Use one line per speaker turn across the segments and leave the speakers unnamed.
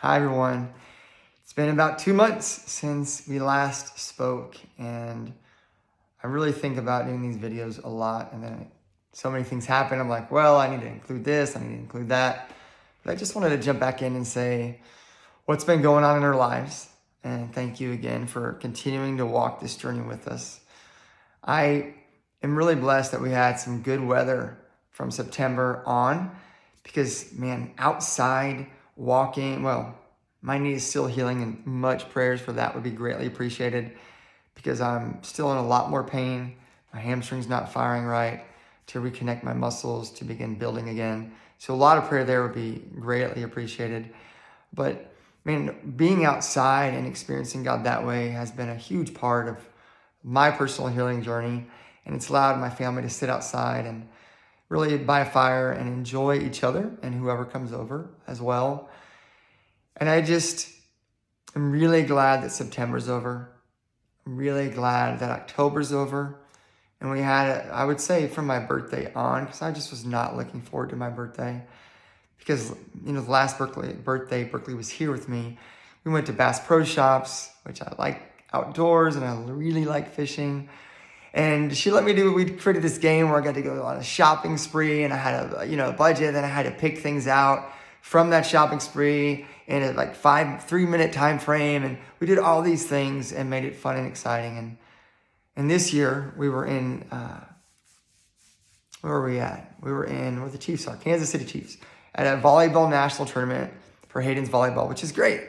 Hi everyone. It's been about 2 months since we last spoke, and I really think about doing these videos a lot, and then so many things happen. I'm like, well, I need to include this, I need to include that. But I just wanted to jump back in and say what's been going on in our lives, and thank you again for continuing to walk this journey with us. I am really blessed that we had some good weather from September on, because man, outside walking, well, my knee is still healing, and much prayers for that would be greatly appreciated, because I'm still in a lot more pain. My hamstring's not firing right to reconnect my muscles to begin building again. So a lot of prayer there would be greatly appreciated. But man, being outside and experiencing God that way has been a huge part of my personal healing journey. And it's allowed my family to sit outside and really by a fire and enjoy each other and whoever comes over as well. And I just am really glad that September's over. I'm really glad that October's over. And we had, I would say from my birthday on, because I just was not looking forward to my birthday. Because, the last birthday, Berklee was here with me. We went to Bass Pro Shops, which I like outdoors and I really like fishing. And she let me we created this game where I got to go on a shopping spree, and I had a budget, and I had to pick things out from that shopping spree in a 3-minute time frame. And we did all these things and made it fun and exciting. And this year we were in, where were we at? We were in where the Chiefs are, Kansas City Chiefs, at a volleyball national tournament for Hayden's volleyball, which is great.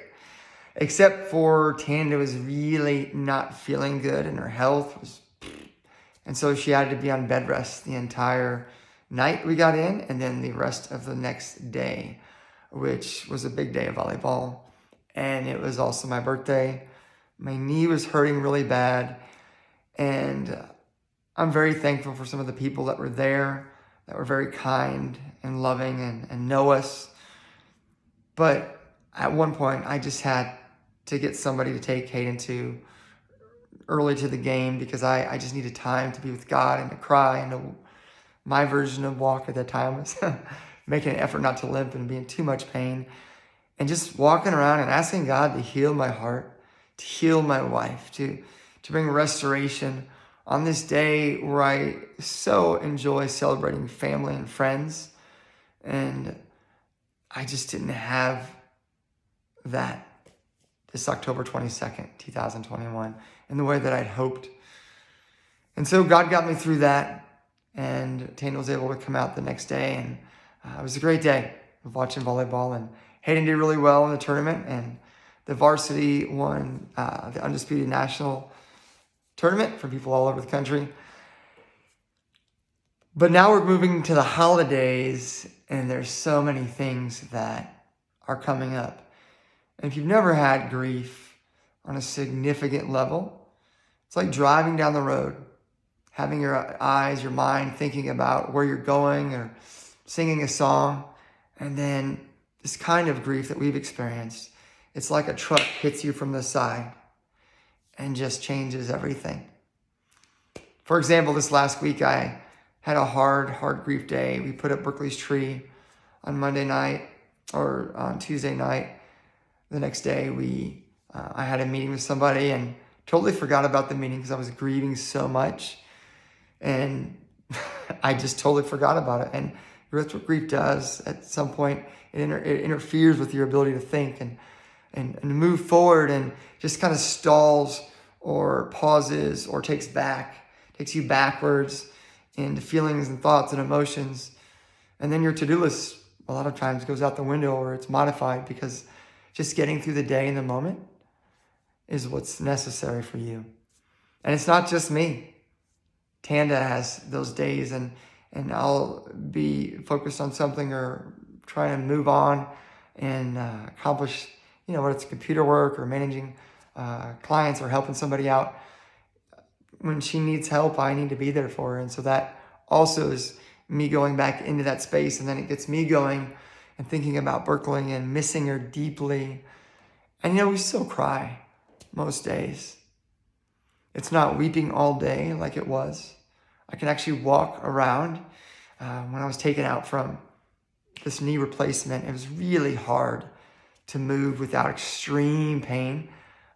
Except for Tanda was really not feeling good, and her health was, and so she had to be on bed rest the entire night we got in, and then the rest of the next day, which was a big day of volleyball. And it was also my birthday. My knee was hurting really bad. And I'm very thankful for some of the people that were there, that were very kind and loving and know us. But at one point, I just had to get somebody to take Hayden early to the game, because I just needed time to be with God and to cry. And my version of walk at that time was making an effort not to limp and be in too much pain, and just walking around and asking God to heal my heart, to heal my wife, to bring restoration on this day where I so enjoy celebrating family and friends. And I just didn't have that this October 22nd, 2021, in the way that I'd hoped. And so God got me through that, and Tana was able to come out the next day, and it was a great day of watching volleyball. And Hayden did really well in the tournament, and the varsity won the undisputed national tournament for people all over the country. But now we're moving to the holidays, and there's so many things that are coming up. And if you've never had grief on a significant level, it's like driving down the road, having your eyes, your mind thinking about where you're going, or singing a song, and then this kind of grief that we've experienced, it's like a truck hits you from the side and just changes everything. For example, this last week, I had a hard grief day. We put up Berklee's tree on Monday night, or on Tuesday night. The next day, I had a meeting with somebody and totally forgot about the meeting because I was grieving so much. And I just totally forgot about it. And that's what grief does. At some point, it interferes with your ability to think and move forward, and just kind of stalls or pauses or takes you backwards into feelings and thoughts and emotions. And then your to-do list a lot of times goes out the window, or it's modified, because just getting through the day in the moment is what's necessary for you. And it's not just me. Tanda has those days, and I'll be focused on something or trying to move on and accomplish, whether it's computer work or managing clients or helping somebody out. When she needs help, I need to be there for her. And so that also is me going back into that space, and then it gets me going and thinking about Berklee and missing her deeply. And we still cry most days. It's not weeping all day like it was. I can actually walk around. When I was taken out from this knee replacement, it was really hard to move without extreme pain.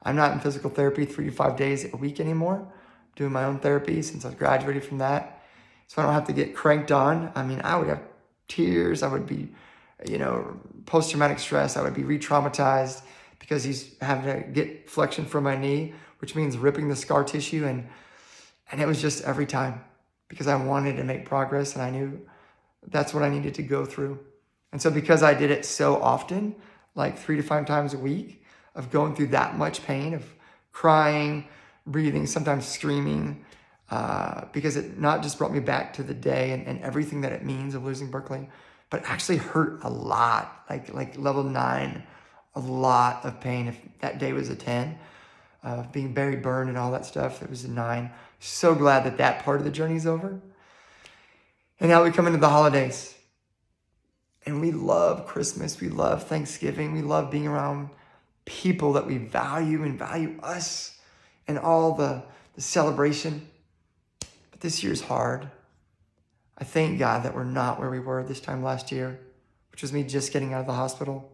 I'm not in physical therapy 3 to 5 days a week anymore. I'm doing my own therapy since I graduated from that. So I don't have to get cranked on. I mean, I would have tears. I would be, post-traumatic stress. I would be re-traumatized because he's having to get flexion from my knee, which means ripping the scar tissue. And it was just every time because I wanted to make progress and I knew that's what I needed to go through. And so because I did it so often, like 3 to 5 times a week, of going through that much pain, of crying, breathing, sometimes screaming, because it not just brought me back to the day and everything that it means of losing Berklee, but actually hurt a lot, like level 9, a lot of pain. If that day was a 10, of being buried, burned, and all that stuff, it was a 9. So glad that that part of the journey is over. And now we come into the holidays. And we love Christmas. We love Thanksgiving. We love being around people that we value and value us and all the celebration. But this year's hard. I thank God that we're not where we were this time last year, which was me just getting out of the hospital.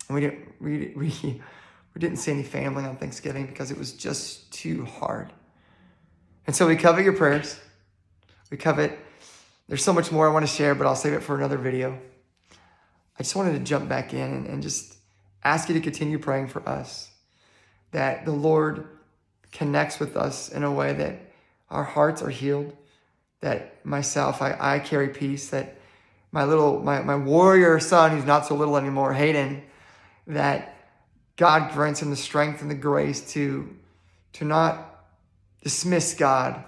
And we didn't see any family on Thanksgiving because it was just too hard. And so we covet your prayers. We covet. There's so much more I want to share, but I'll save it for another video. I just wanted to jump back in and just ask you to continue praying for us, that the Lord connects with us in a way that our hearts are healed, that myself, I carry peace, that my warrior son, who's not so little anymore, Hayden, that God grants him the strength and the grace to not dismiss God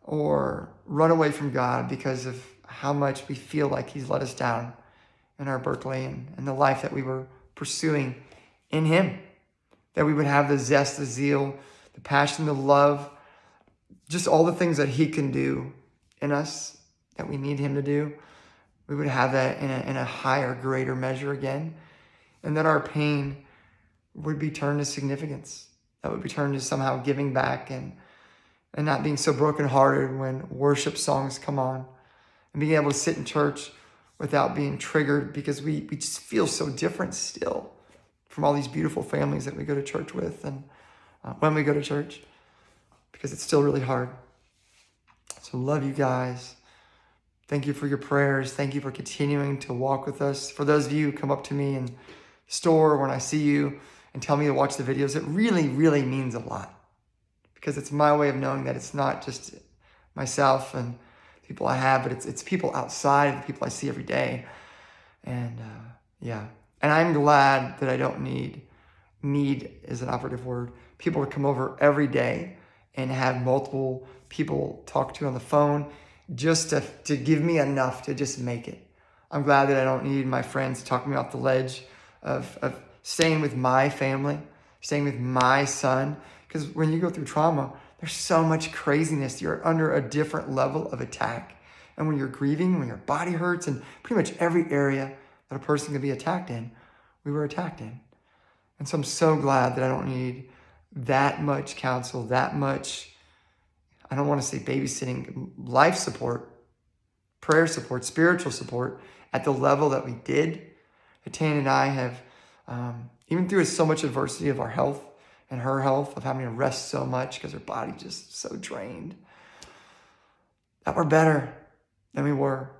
or run away from God because of how much we feel like he's let us down in our Berklee and the life that we were pursuing in him. That we would have the zest, the zeal, the passion, the love, just all the things that he can do in us that we need him to do. We would have that in a higher, greater measure again. And that our pain would be turned to significance. That would be turned to somehow giving back and not being so brokenhearted when worship songs come on, and being able to sit in church without being triggered because we just feel so different still from all these beautiful families that we go to church with and when we go to church, because it's still really hard. So love you guys. Thank you for your prayers. Thank you for continuing to walk with us. For those of you who come up to me in the store when I see you and tell me to watch the videos, it really, really means a lot. Because it's my way of knowing that it's not just myself and people I have, but it's people outside, the people I see every day. And and I'm glad that I don't need is an operative word, people to come over every day and have multiple people talk to on the phone just to give me enough to just make it. I'm glad that I don't need my friends to talk me off the ledge of staying with my family, staying with my son. Because when you go through trauma, there's so much craziness. You're under a different level of attack. And when you're grieving, when your body hurts, and pretty much every area that a person can be attacked in, we were attacked in. And so I'm so glad that I don't need that much counsel, that much, I don't want to say babysitting, life support, prayer support, spiritual support at the level that we did. Tane and I have, even through so much adversity of our health, and her health, of having to rest so much because her body just so drained, that we're better than we were.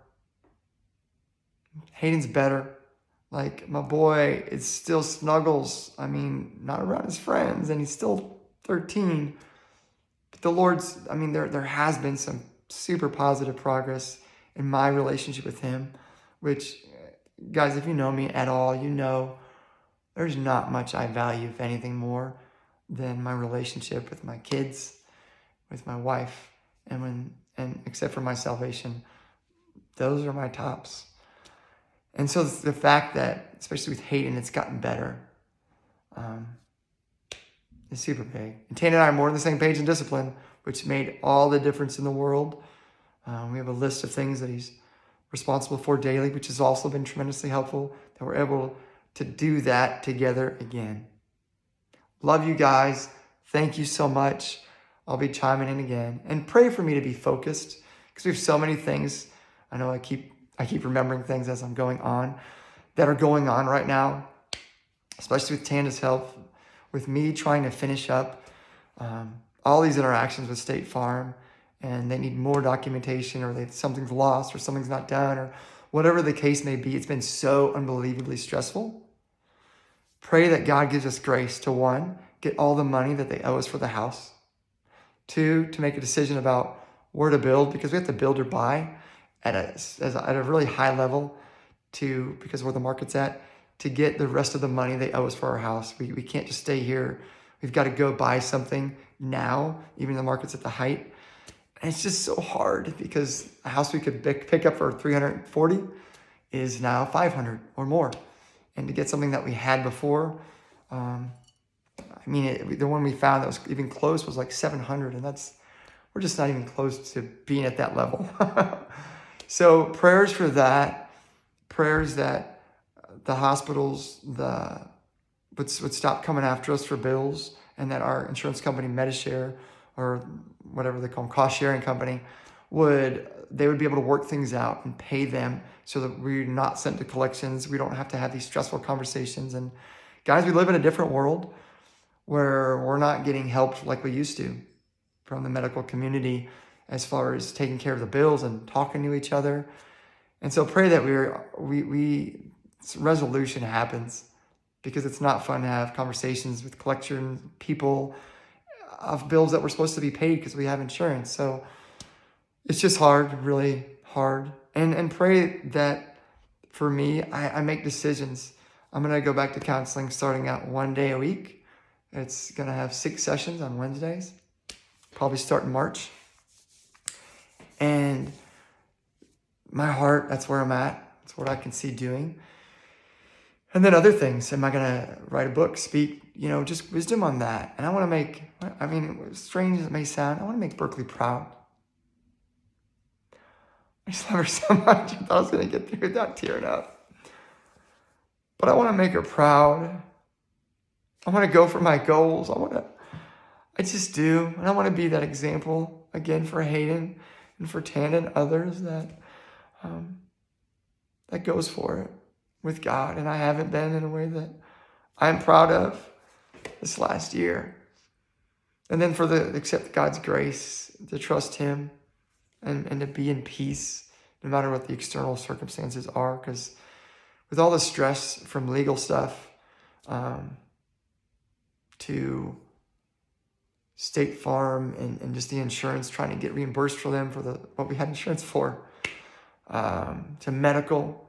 Hayden's better. Like, my boy, it still snuggles. I mean, not around his friends, and he's still 13. But the Lord's, there has been some super positive progress in my relationship with him, which, guys, if you know me at all, you know there's not much I value, if anything, more than my relationship with my kids, with my wife, and except for my salvation, those are my tops. And so the fact that, especially with Hayden, it's gotten better, is super big. And Tane and I are more on the same page in discipline, which made all the difference in the world. We have a list of things that he's responsible for daily, which has also been tremendously helpful, that we're able to do that together again. Love you guys. Thank you so much. I'll be chiming in again. And pray for me to be focused, because we have so many things. I know I keep remembering things as I'm going on that are going on right now. especially with Tanda's health, with me trying to finish up all these interactions with State Farm, and they need more documentation, or something's lost, or something's not done, or whatever the case may be. It's been so unbelievably stressful. Pray that God gives us grace to, 1, get all the money that they owe us for the house. 2, to make a decision about where to build, because we have to build or buy at a really high level because where the market's at, to get the rest of the money they owe us for our house. We can't just stay here. We've got to go buy something now, even the market's at the height. And it's just so hard because a house we could pick up for $340 is now $500 or more. And to get something that we had before, the one we found that was even close was like $700, and we're just not even close to being at that level. So prayers for that, prayers that the hospitals would stop coming after us for bills, and that our insurance company, Medishare, or whatever they call them, cost sharing company, they would be able to work things out and pay them so that we're not sent to collections. We don't have to have these stressful conversations. And guys, we live in a different world where we're not getting help like we used to from the medical community as far as taking care of the bills and talking to each other. And so pray that resolution happens, because it's not fun to have conversations with collection people of bills that were supposed to be paid because we have insurance. So it's just hard, really hard. And pray that for me, I make decisions. I'm going to go back to counseling starting out 1 day a week. It's going to have 6 sessions on Wednesdays, probably start in March. And my heart, that's where I'm at. That's what I can see doing. And then other things. Am I going to write a book, speak, just wisdom on that? And I want to make, as strange as it may sound, I want to make Berklee proud. I just love her so much. I thought I was going to get through without tearing up. But I want to make her proud. I want to go for my goals. I just do. And I want to be that example again for Hayden and for Tana and others that goes for it with God. And I haven't been in a way that I'm proud of this last year. And then accept God's grace, to trust Him and to be in peace no matter what the external circumstances are. Because with all the stress from legal stuff to State Farm and just the insurance, trying to get reimbursed for them for what we had insurance for, to medical,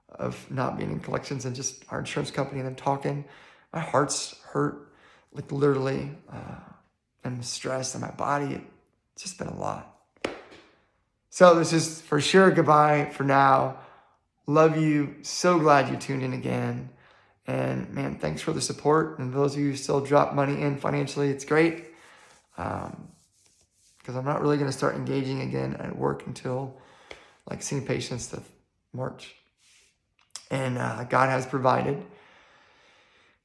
of not being in collections and just our insurance company and them talking, my heart's hurt, like literally, and stressed in my body. It's just been a lot. So this is for sure goodbye for now. Love you. So glad you tuned in again. And man, thanks for the support. And those of you who still drop money in financially, it's great. Because I'm not really going to start engaging again at work until seeing patients the March. And God has provided.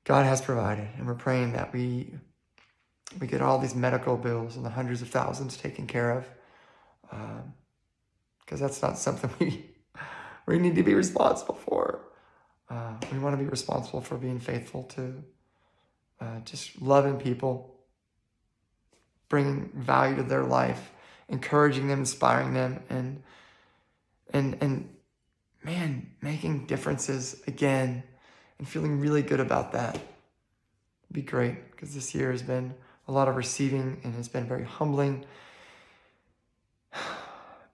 God has provided. And we're praying that we get all these medical bills and the hundreds of thousands taken care of. Because that's not something we need to be responsible for. We want to be responsible for being faithful to just loving people, bringing value to their life, encouraging them, inspiring them, and man, making differences again and feeling really good about that. It'd be great, because this year has been a lot of receiving and it's been very humbling.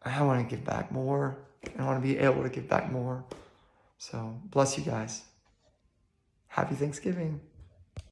I want to give back more. I want to be able to give back more. So bless you guys. Happy Thanksgiving.